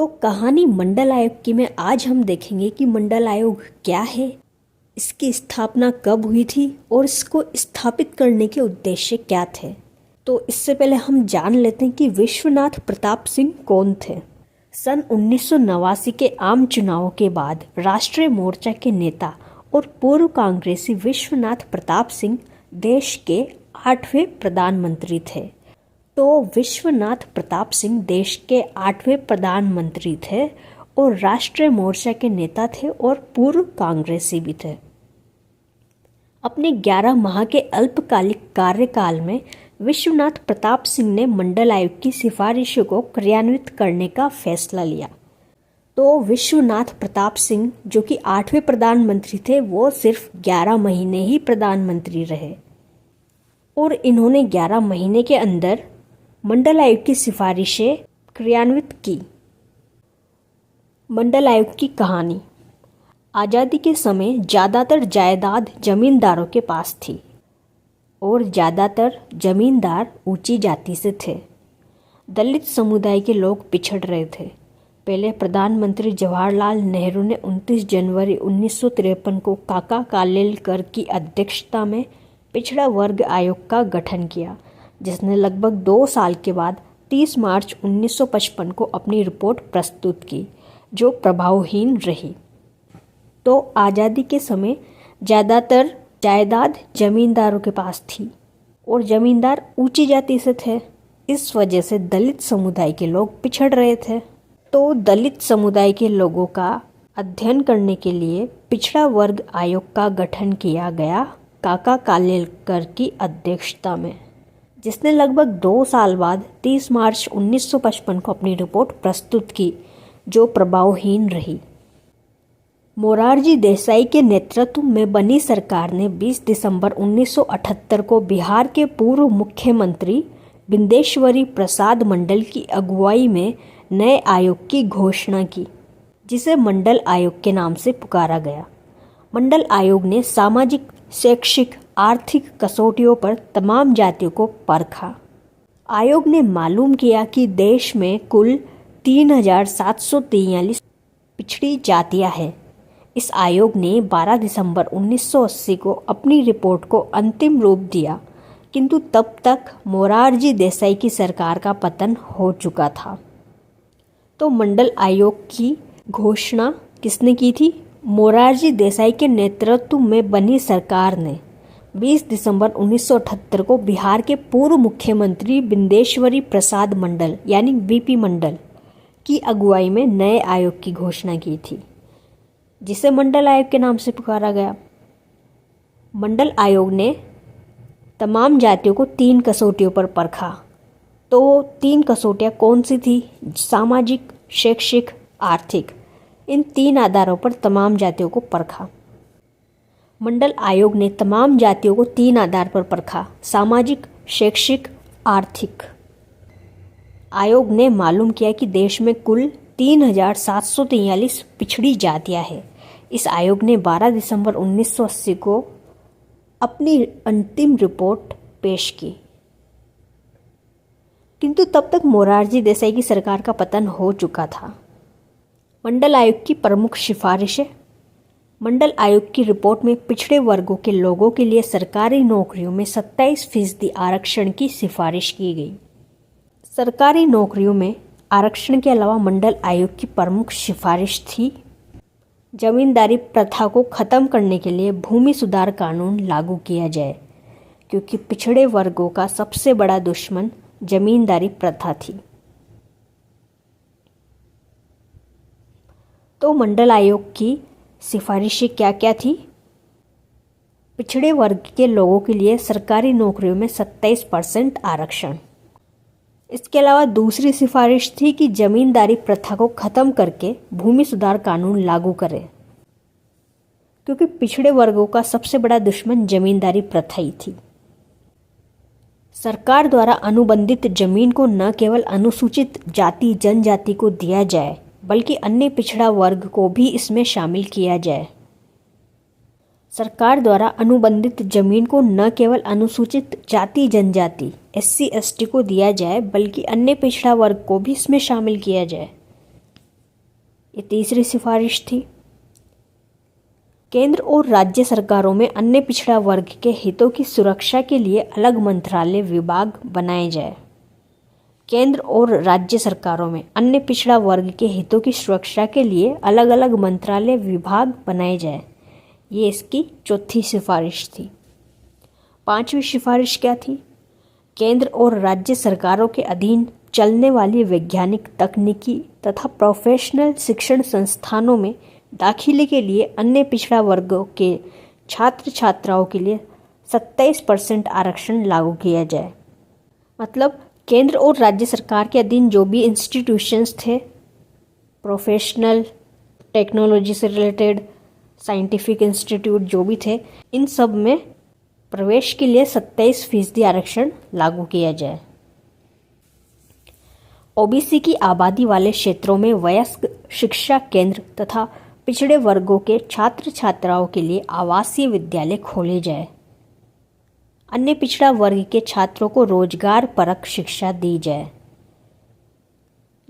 तो कहानी मंडल आयोग की में आज हम देखेंगे कि मंडल आयोग क्या है, इसकी स्थापना कब हुई थी और इसको स्थापित करने के उद्देश्य क्या थे। तो इससे पहले हम जान लेते हैं कि विश्वनाथ प्रताप सिंह कौन थे। सन 1989 के आम चुनावों के बाद राष्ट्रीय मोर्चा के नेता और पूर्व कांग्रेसी विश्वनाथ प्रताप सिंह देश के 8वें प्रधानमंत्री थे। तो विश्वनाथ प्रताप सिंह देश के 8वें प्रधानमंत्री थे और राष्ट्रीय मोर्चा के नेता थे और पूर्व कांग्रेसी भी थे। अपने 11 माह के अल्पकालिक कार्यकाल में विश्वनाथ प्रताप सिंह ने मंडल आयोग की सिफारिशों को क्रियान्वित करने का फैसला लिया। तो विश्वनाथ प्रताप सिंह जो कि 8वें प्रधानमंत्री थे, वो सिर्फ 11 महीने ही प्रधानमंत्री रहे और इन्होंने 11 महीने के अंदर मंडल आयोग की सिफारिशें क्रियान्वित की। मंडल आयोग की कहानी। आज़ादी के समय ज़्यादातर जायदाद जमींदारों के पास थी और ज़्यादातर जमींदार ऊंची जाति से थे। दलित समुदाय के लोग पिछड़ रहे थे। पहले प्रधानमंत्री जवाहरलाल नेहरू ने 29 जनवरी 1953 को काका कालेलकर की अध्यक्षता में पिछड़ा वर्ग आयोग का गठन किया, जिसने लगभग 2 साल के बाद 30 मार्च 1955 को अपनी रिपोर्ट प्रस्तुत की, जो प्रभावहीन रही। तो आज़ादी के समय ज़्यादातर जायदाद जमींदारों के पास थी और जमींदार ऊंची जाति से थे। इस वजह से दलित समुदाय के लोग पिछड़ रहे थे। तो दलित समुदाय के लोगों का अध्ययन करने के लिए पिछड़ा वर्ग आयोग का गठन किया गया काका कालेलकर की अध्यक्षता में, जिसने लगभग 2 साल बाद 30 मार्च 1955 को अपनी रिपोर्ट प्रस्तुत की, जो प्रभावहीन रही। मोरारजी देसाई के नेतृत्व में बनी सरकार ने 20 दिसंबर 1978 को बिहार के पूर्व मुख्यमंत्री बिंदेश्वरी प्रसाद मंडल की अगुवाई में नए आयोग की घोषणा की, जिसे मंडल आयोग के नाम से पुकारा गया। मंडल आयोग ने सामाजिक, शैक्षिक, आर्थिक कसौटियों पर तमाम जातियों को परखा। आयोग ने मालूम किया कि देश में कुल 3743 पिछड़ी जातियां हैं। इस आयोग ने 12 दिसंबर 1980 को अपनी रिपोर्ट को अंतिम रूप दिया, किंतु तब तक मोरारजी देसाई की सरकार का पतन हो चुका था। तो मंडल आयोग की घोषणा किसने की थी? मोरारजी देसाई के नेतृत्व में बनी सरकार ने 20 दिसंबर 1978 को बिहार के पूर्व मुख्यमंत्री बिंदेश्वरी प्रसाद मंडल यानी बीपी मंडल की अगुवाई में नए आयोग की घोषणा की थी, जिसे मंडल आयोग के नाम से पुकारा गया। मंडल आयोग ने तमाम जातियों को 3 कसौटियों पर परखा। तो 3 कसौटियाँ कौन सी थी? सामाजिक, शैक्षिक, आर्थिक। इन 3 आधारों पर तमाम जातियों को परखा। मंडल आयोग ने तमाम जातियों को 3 आधार पर परखा: सामाजिक, शैक्षिक, आर्थिक। आयोग ने मालूम किया कि देश में कुल 3743 पिछड़ी जातियां हैं। इस आयोग ने 12 दिसंबर 1980 को अपनी अंतिम रिपोर्ट पेश की, किंतु तब तक मोरारजी देसाई की सरकार का पतन हो चुका था। मंडल आयोग की प्रमुख सिफारिशें। मंडल आयोग की रिपोर्ट में पिछड़े वर्गों के लोगों के लिए सरकारी नौकरियों में 27% आरक्षण की सिफारिश की गई। सरकारी नौकरियों में आरक्षण के अलावा मंडल आयोग की प्रमुख सिफारिश थी जमींदारी प्रथा को खत्म करने के लिए भूमि सुधार कानून लागू किया जाए, क्योंकि पिछड़े वर्गों का सबसे बड़ा दुश्मन जमींदारी प्रथा थी। तो मंडल आयोग की सिफारिशें क्या क्या थी? पिछड़े वर्ग के लोगों के लिए सरकारी नौकरियों में 27% आरक्षण। इसके अलावा दूसरी सिफारिश थी कि जमींदारी प्रथा को खत्म करके भूमि सुधार कानून लागू करें, क्योंकि पिछड़े वर्गों का सबसे बड़ा दुश्मन जमींदारी प्रथा ही थी। सरकार द्वारा अनुबंधित जमीन को न केवल अनुसूचित जाति जनजाति को दिया जाए, बल्कि अन्य पिछड़ा वर्ग को भी इसमें शामिल किया जाए। सरकार द्वारा अनुबंधित जमीन को न केवल अनुसूचित जाति जनजाति SC ST को दिया जाए, बल्कि अन्य पिछड़ा वर्ग को भी इसमें शामिल किया जाए। ये तीसरी सिफारिश थी। केंद्र और राज्य सरकारों में अन्य पिछड़ा वर्ग के हितों की सुरक्षा के लिए अलग मंत्रालय विभाग बनाए जाए। केंद्र और राज्य सरकारों में अन्य पिछड़ा वर्ग के हितों की सुरक्षा के लिए अलग अलग मंत्रालय विभाग बनाए जाए। ये इसकी चौथी सिफारिश थी। पांचवी सिफारिश क्या थी? केंद्र और राज्य सरकारों के अधीन चलने वाली वैज्ञानिक, तकनीकी तथा प्रोफेशनल शिक्षण संस्थानों में दाखिले के लिए अन्य पिछड़ा वर्गों के छात्र छात्राओं के लिए 27% आरक्षण लागू किया जाए। मतलब केंद्र और राज्य सरकार के अधीन जो भी इंस्टीट्यूशंस थे, प्रोफेशनल, टेक्नोलॉजी से रिलेटेड, साइंटिफिक इंस्टीट्यूट जो भी थे, इन सब में प्रवेश के लिए 27% आरक्षण लागू किया जाए। ओबीसी की आबादी वाले क्षेत्रों में वयस्क शिक्षा केंद्र तथा पिछड़े वर्गों के छात्र छात्राओं के लिए आवासीय विद्यालय खोले जाए। अन्य पिछड़ा वर्ग के छात्रों को रोजगार परक शिक्षा दी जाए।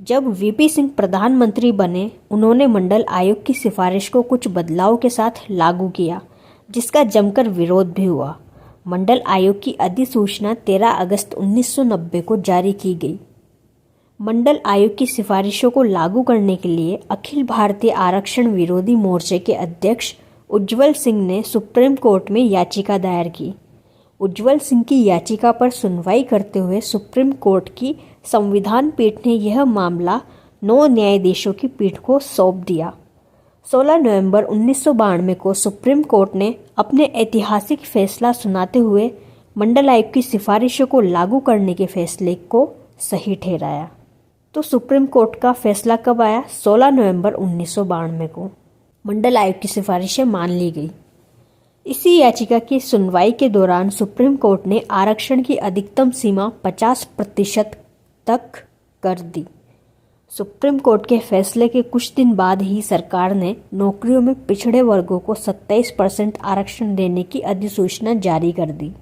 जब वीपी सिंह प्रधानमंत्री बने, उन्होंने मंडल आयोग की सिफारिश को कुछ बदलाव के साथ लागू किया, जिसका जमकर विरोध भी हुआ। मंडल आयोग की अधिसूचना 13 अगस्त 1990 को जारी की गई। मंडल आयोग की सिफारिशों को लागू करने के लिए अखिल भारतीय आरक्षण विरोधी मोर्चे के अध्यक्ष उज्ज्वल सिंह ने सुप्रीम कोर्ट में याचिका दायर की। उज्ज्वल सिंह की याचिका पर सुनवाई करते हुए सुप्रीम कोर्ट की संविधान पीठ ने यह मामला 9 न्यायाधीशों की पीठ को सौंप दिया। 16 नवंबर 1992 को सुप्रीम कोर्ट ने अपने ऐतिहासिक फैसला सुनाते हुए मंडल आयोग की सिफारिशों को लागू करने के फैसले को सही ठहराया। तो सुप्रीम कोर्ट का फैसला कब आया? 16 नवंबर 1992 को मंडल आयोग की सिफारिशें मान ली गई। इसी याचिका की सुनवाई के दौरान सुप्रीम कोर्ट ने आरक्षण की अधिकतम सीमा 50% तक कर दी। सुप्रीम कोर्ट के फैसले के कुछ दिन बाद ही सरकार ने नौकरियों में पिछड़े वर्गों को 27% आरक्षण देने की अधिसूचना जारी कर दी।